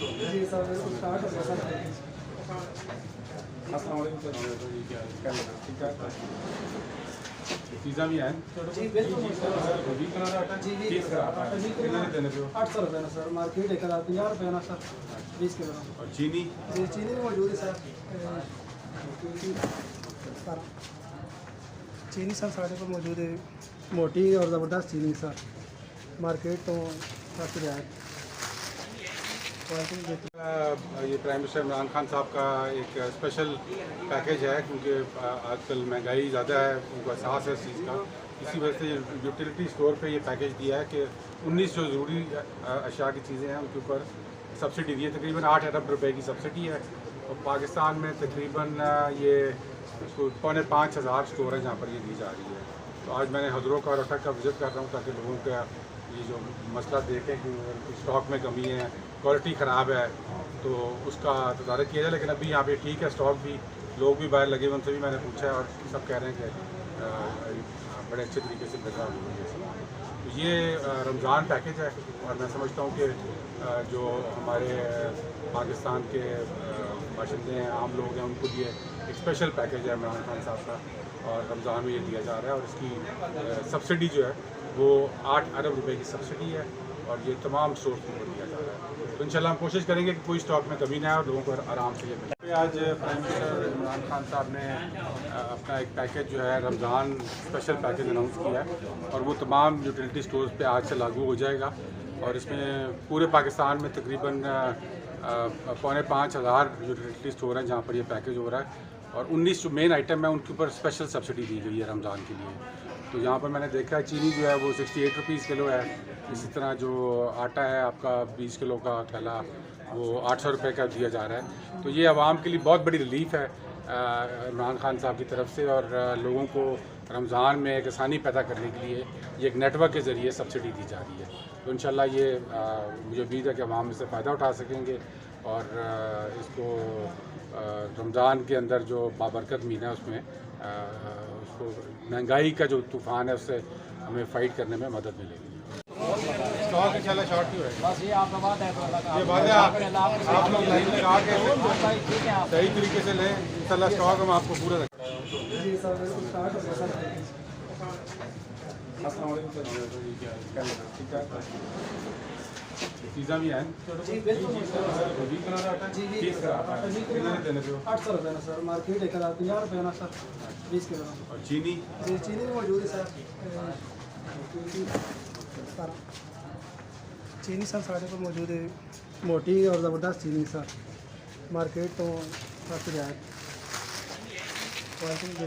जी sir बिल्कुल start हो गया सर। पिज़्ज़ा भी है जी बिल्कुल गोभी का आटा जी जी चीज़ का आटा कितने देने पे हो 800 रुपये ना सर, मार्केट 1050 रुपये ना सर 20 किलो। और चीनी जी चीनी भी मौजूद है सर। चीनी सर साढ़े पर मौजूद है, मोटी और ज़बरदस्त चीनी सर, मार्केट तो काफ़ी रियायत क्वालिटी देती ये प्राइम मिनिस्टर इमरान खान साहब का एक स्पेशल पैकेज है क्योंकि आजकल महंगाई ज़्यादा है, उनको एहसास है इस चीज़ का। इसी वजह से यूटिलिटी स्टोर पे ये पैकेज दिया है कि 19 जो ज़रूरी अशिया की चीज़ें हैं उनके ऊपर सब्सिडी दी है। तकरीबन 8 अरब रुपए की सब्सिडी है और पाकिस्तान में तकरीबन ये 4,500 स्टोर है जहाँ पर ये दी जा रही है। तो आज मैंने हज़रों का और अटक का विज़िट कर रहा हूँ ताकि लोगों का ये जो मसला देखें कि स्टॉक में कमी है, क्वालिटी ख़राब है, तो उसका तदारक किया जाए। लेकिन अभी यहाँ पे ठीक है, स्टॉक भी, लोग भी बाहर लगे हुए, उनसे भी मैंने पूछा है और सब कह रहे हैं कि बड़े अच्छे तरीके से लगा हुआ है। तो ये रमज़ान पैकेज है और मैं समझता हूँ कि जो हमारे पाकिस्तान के बाशिंदे हैं, आम लोग हैं, उनको लिए एक स्पेशल पैकेज है इमरान खान साहब का और रमज़ान में ये दिया जा रहा है। और इसकी सब्सिडी जो है वो 8 अरब रुपए की सब्सिडी है और ये तमाम स्टोर को दिया जा रहा है। तो इंशाल्लाह हम कोशिश करेंगे कि कोई स्टॉक में कमी ना आए और लोगों को आराम से ये मिले। आज प्राइम मिनिस्टर इमरान खान साहब ने अपना एक पैकेज जो है रमज़ान स्पेशल पैकेज अनाउंस किया है और वो तमाम यूटिलिटी स्टोर्स पे आज से लागू हो जाएगा। और इसमें पूरे पाकिस्तान में तकरीबन 4,500 यूटिलिटी स्टोर हैं जहाँ पर ये पैकेज हो रहा है और 19 जो मेन आइटम है उनके ऊपर स्पेशल सब्सिडी दी गई है रमज़ान के लिए। तो यहाँ पर मैंने देखा है चीनी जो है वो 68 रुपीज़ किलो है। इसी तरह जो आटा है आपका 20 किलो का थैला वो 800 रुपये का दिया जा रहा है। तो ये आवाम के लिए बहुत बड़ी रिलीफ है इमरान खान साहब की तरफ से और लोगों को रमज़ान में एक आसानी पैदा करने के लिए ये एक नेटवर्क के ज़रिए सब्सिडी दी जा रही है। तो इंशाल्लाह ये मुझे उम्मीद है कि आवाम इससे फ़ायदा उठा सकेंगे और इसको रमज़ान के अंदर जो बाबरकत महीना है उसमें उसको महंगाई का जो तूफ़ान है उससे हमें फ़ाइट करने में मदद मिलेगी। स्टॉक इंशाल्लाह शॉर्ट ही होएगा। बस ये आपका बात है तो ये बात है आप लोग लाइन लगा के सही तरीके से लें, इंशाल्लाह स्टॉक हम आपको पूरा रखें। जी सर बिल्कुल स्टार्ट हो गया सर। पिज़्ज़ा भी है जी बिल्कुल गोभी का आटा जी जी चीज़ का आटा कितने देने पे हो 800 रुपये ना सर, मार्केट 1050 रुपये ना सर 20 किलो। और चीनी जी चीनी भी मौजूद है सर। चीनी सर साढ़े पर मौजूद है, मोटी और ज़बरदस्त चीनी सर, मार्केट तो काफ़ी रियायत क्वालिटी देती